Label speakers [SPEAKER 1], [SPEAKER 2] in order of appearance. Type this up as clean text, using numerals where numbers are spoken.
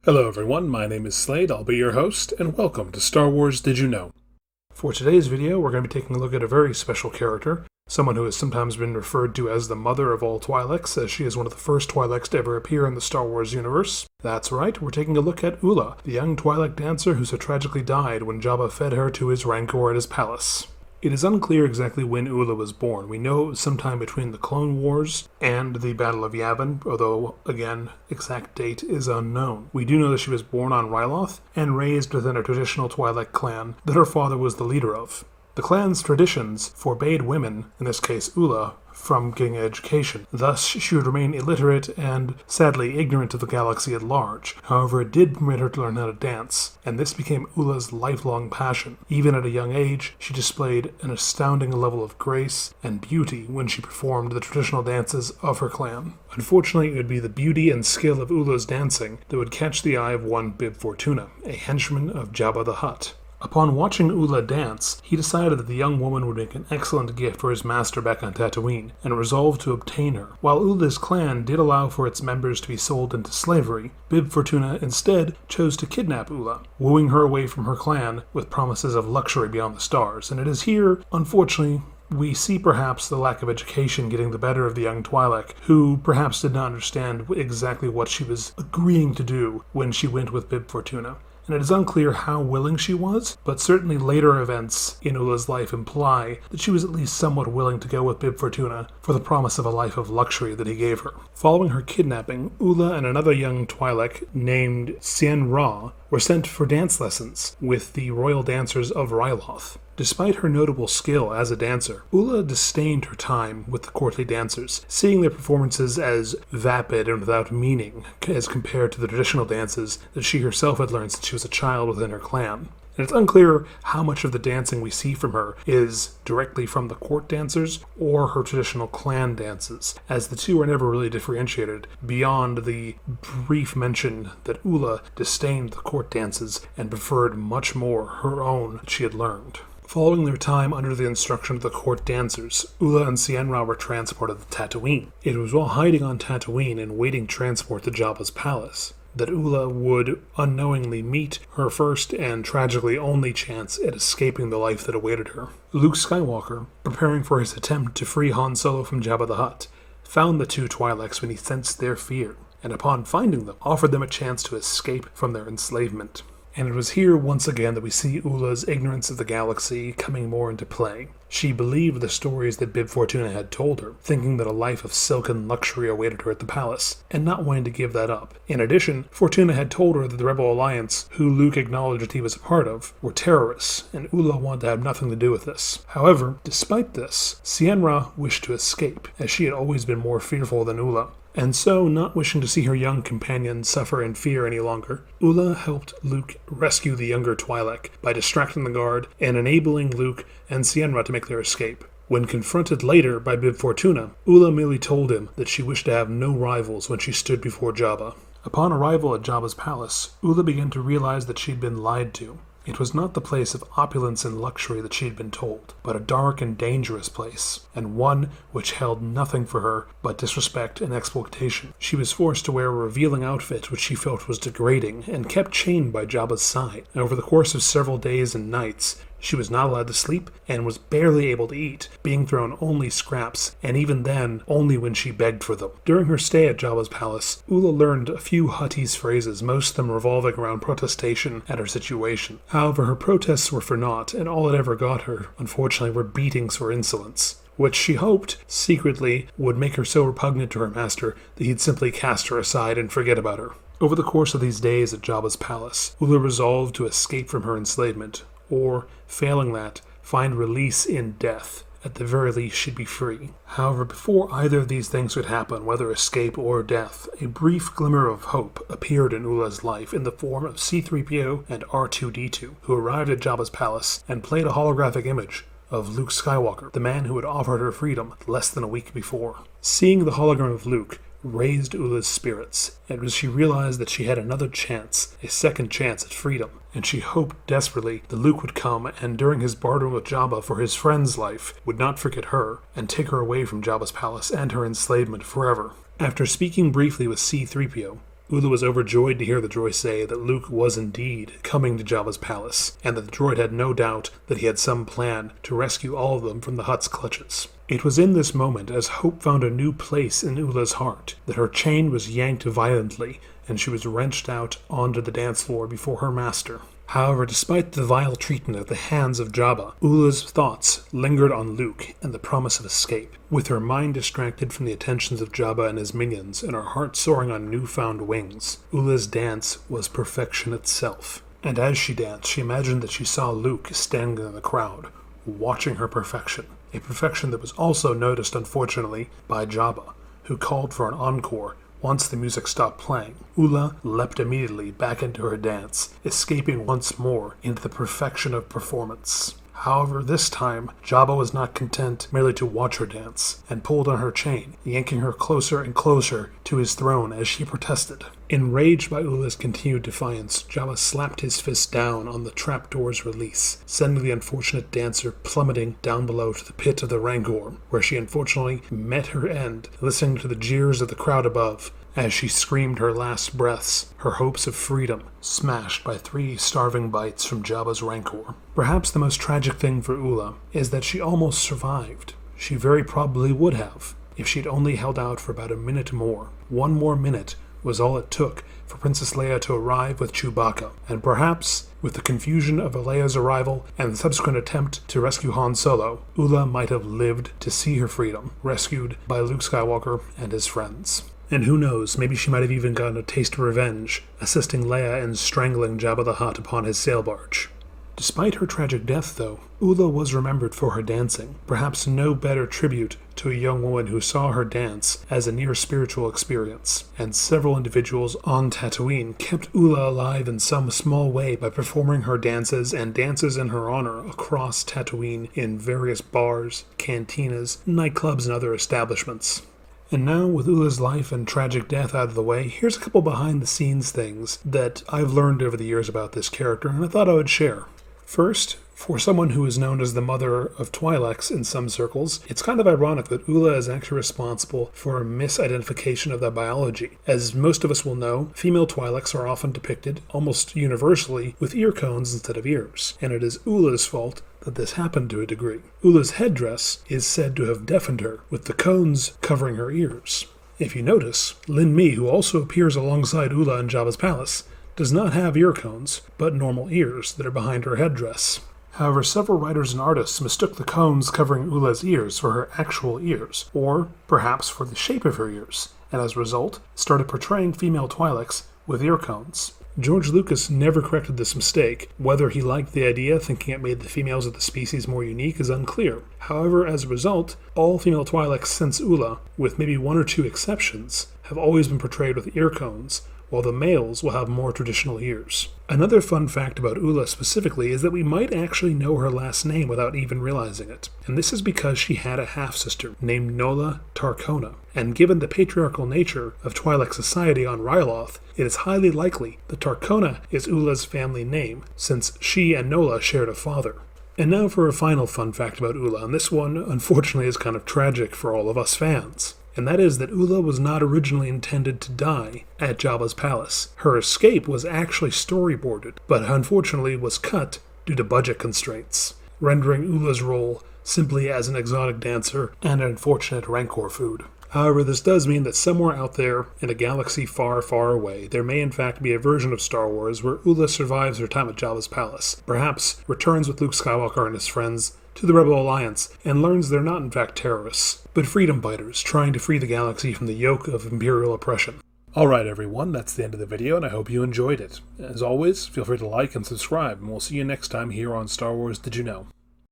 [SPEAKER 1] Hello everyone, my name is Slade, I'll be your host, and welcome to Star Wars Did You Know? For today's video, we're going to be taking a look at a very special character, someone who has sometimes been referred to as the mother of all Twi'leks, as she is one of the first Twi'leks to ever appear in the Star Wars universe. That's right, we're taking a look at Oola, the young Twi'lek dancer who so tragically died when Jabba fed her to his rancor at his palace. It is unclear exactly when Oola was born. We know it was sometime between the Clone Wars and the Battle of Yavin, although, again, exact date is unknown. We do know that she was born on Ryloth and raised within a traditional Twi'lek clan that her father was the leader of. The clan's traditions forbade women, in this case Oola, from getting an education. Thus, she would remain illiterate and, sadly, ignorant of the galaxy at large. However, it did permit her to learn how to dance, and this became Oola's lifelong passion. Even at a young age, she displayed an astounding level of grace and beauty when she performed the traditional dances of her clan. Unfortunately, it would be the beauty and skill of Oola's dancing that would catch the eye of one Bib Fortuna, a henchman of Jabba the Hutt. Upon watching Oola dance, he decided that the young woman would make an excellent gift for his master back on Tatooine, and resolved to obtain her. While Oola's clan did allow for its members to be sold into slavery, Bib Fortuna instead chose to kidnap Oola, wooing her away from her clan with promises of luxury beyond the stars. And it is here, unfortunately, we see perhaps the lack of education getting the better of the young Twi'lek, who perhaps did not understand exactly what she was agreeing to do when she went with Bib Fortuna. And it is unclear how willing she was, but certainly later events in Oola's life imply that she was at least somewhat willing to go with Bib Fortuna for the promise of a life of luxury that he gave her. Following her kidnapping, Oola and another young Twi'lek named Sien Ra were sent for dance lessons with the royal dancers of Ryloth. Despite her notable skill as a dancer, Oola disdained her time with the courtly dancers, seeing their performances as vapid and without meaning as compared to the traditional dances that she herself had learned since she was a child within her clan. And it's unclear how much of the dancing we see from her is directly from the court dancers or her traditional clan dances, as the two are never really differentiated beyond the brief mention that Oola disdained the court dances and preferred much more her own that she had learned. Following their time under the instruction of the court dancers, Oola and Sien Ra were transported to Tatooine. It was while hiding on Tatooine and waiting transport to Jabba's palace that Oola would unknowingly meet her first and tragically only chance at escaping the life that awaited her. Luke Skywalker, preparing for his attempt to free Han Solo from Jabba the Hutt, found the two Twi'leks when he sensed their fear, and upon finding them, offered them a chance to escape from their enslavement. And it was here once again that we see Oola's ignorance of the galaxy coming more into play. She believed the stories that Bib Fortuna had told her, thinking that a life of silken luxury awaited her at the palace, and not wanting to give that up. In addition, Fortuna had told her that the Rebel Alliance, who Luke acknowledged that he was a part of, were terrorists, and Oola wanted to have nothing to do with this. However, despite this, Sien Ra wished to escape, as she had always been more fearful than Oola. And so, not wishing to see her young companion suffer in fear any longer, Oola helped Luke rescue the younger Twi'lek by distracting the guard and enabling Luke and Sien Ra to make their escape. When confronted later by Bib Fortuna, Oola merely told him that she wished to have no rivals when she stood before Jabba. Upon arrival at Jabba's palace, Oola began to realize that she'd been lied to. It was not the place of opulence and luxury that she had been told, but a dark and dangerous place, and one which held nothing for her but disrespect and exploitation. She was forced to wear a revealing outfit which she felt was degrading, and kept chained by Jabba's side. And over the course of several days and nights, she was not allowed to sleep and was barely able to eat, being thrown only scraps, and even then, only when she begged for them. During her stay at Jabba's palace, Oola learned a few Huttese phrases, most of them revolving around protestation at her situation. However, her protests were for naught, and all it ever got her, unfortunately, were beatings for insolence, which she hoped, secretly, would make her so repugnant to her master that he'd simply cast her aside and forget about her. Over the course of these days at Jabba's palace, Oola resolved to escape from her enslavement, or, failing that, find release in death. At the very least, she'd be free. However, before either of these things could happen, whether escape or death, a brief glimmer of hope appeared in Oola's life in the form of C-3PO and R2-D2, who arrived at Jabba's palace and played a holographic image of Luke Skywalker, the man who had offered her freedom less than a week before. Seeing the hologram of Luke raised Oola's spirits, and she realized that she had another chance, a second chance at freedom, and she hoped desperately that Luke would come and during his bartering with Jabba for his friend's life would not forget her and take her away from Jabba's palace and her enslavement forever. After speaking briefly with C-3PO, Oola was overjoyed to hear the droid say that Luke was indeed coming to Jabba's palace, and that the droid had no doubt that he had some plan to rescue all of them from the Hutt's clutches. It was in this moment, as hope found a new place in Oola's heart, that her chain was yanked violently, and she was wrenched out onto the dance floor before her master. However, despite the vile treatment at the hands of Jabba, Oola's thoughts lingered on Luke and the promise of escape. With her mind distracted from the attentions of Jabba and his minions, and her heart soaring on newfound wings, Oola's dance was perfection itself. And as she danced, she imagined that she saw Luke standing in the crowd, watching her perfection. A perfection that was also noticed, unfortunately, by Jabba, who called for an encore once the music stopped playing. Oola leapt immediately back into her dance, escaping once more into the perfection of performance. However, this time, Jabba was not content merely to watch her dance, and pulled on her chain, yanking her closer and closer to his throne as she protested. Enraged by Oola's continued defiance, Jabba slapped his fist down on the trapdoor's release, sending the unfortunate dancer plummeting down below to the pit of the Rancor, where she unfortunately met her end, listening to the jeers of the crowd above, as she screamed her last breaths, her hopes of freedom smashed by 3 starving bites from Jabba's Rancor. Perhaps the most tragic thing for Oola is that she almost survived. She very probably would have, if she'd only held out for about a minute more. 1 more minute was all it took for Princess Leia to arrive with Chewbacca, and perhaps, with the confusion of Leia's arrival and the subsequent attempt to rescue Han Solo, Oola might have lived to see her freedom, rescued by Luke Skywalker and his friends. And who knows, maybe she might have even gotten a taste of revenge, assisting Leia in strangling Jabba the Hutt upon his sail barge. Despite her tragic death, though, Oola was remembered for her dancing, perhaps no better tribute to a young woman who saw her dance as a near-spiritual experience, and several individuals on Tatooine kept Oola alive in some small way by performing her dances and dances in her honor across Tatooine in various bars, cantinas, nightclubs, and other establishments. And now, with Oola's life and tragic death out of the way, here's a couple behind-the-scenes things that I've learned over the years about this character, and I thought I would share. First, for someone who is known as the mother of Twi'leks in some circles, it's kind of ironic that Oola is actually responsible for a misidentification of that biology. As most of us will know, female Twi'leks are often depicted, almost universally, with ear cones instead of ears, and it is Oola's fault that this happened to a degree. Oola's headdress is said to have deafened her, with the cones covering her ears. If you notice, Lin Mi, who also appears alongside Oola in Jabba's palace, does not have ear cones, but normal ears that are behind her headdress. However, several writers and artists mistook the cones covering Oola's ears for her actual ears, or perhaps for the shape of her ears, and as a result, started portraying female Twi'leks with ear cones. George Lucas never corrected this mistake. Whether he liked the idea, thinking it made the females of the species more unique, is unclear. However, as a result, all female Twi'leks since Oola, with maybe 1 or 2 exceptions, have always been portrayed with ear cones, while the males will have more traditional ears. Another fun fact about Oola specifically is that we might actually know her last name without even realizing it, and this is because she had a half-sister named Nola Tarkona, and given the patriarchal nature of Twi'lek society on Ryloth, it is highly likely that Tarkona is Oola's family name, since she and Nola shared a father. And now for a final fun fact about Oola, and this one unfortunately is kind of tragic for all of us fans. And that is that Oola was not originally intended to die at Jabba's palace. Her escape was actually storyboarded, but unfortunately was cut due to budget constraints, rendering Oola's role simply as an exotic dancer and an unfortunate Rancor food. However, this does mean that somewhere out there in a galaxy far, far away, there may in fact be a version of Star Wars where Oola survives her time at Jabba's palace, perhaps returns with Luke Skywalker and his friends to the Rebel Alliance, and learns they're not in fact terrorists, but freedom fighters trying to free the galaxy from the yoke of Imperial oppression. Alright everyone, that's the end of the video, and I hope you enjoyed it. As always, feel free to like and subscribe, and we'll see you next time here on Star Wars Did You Know?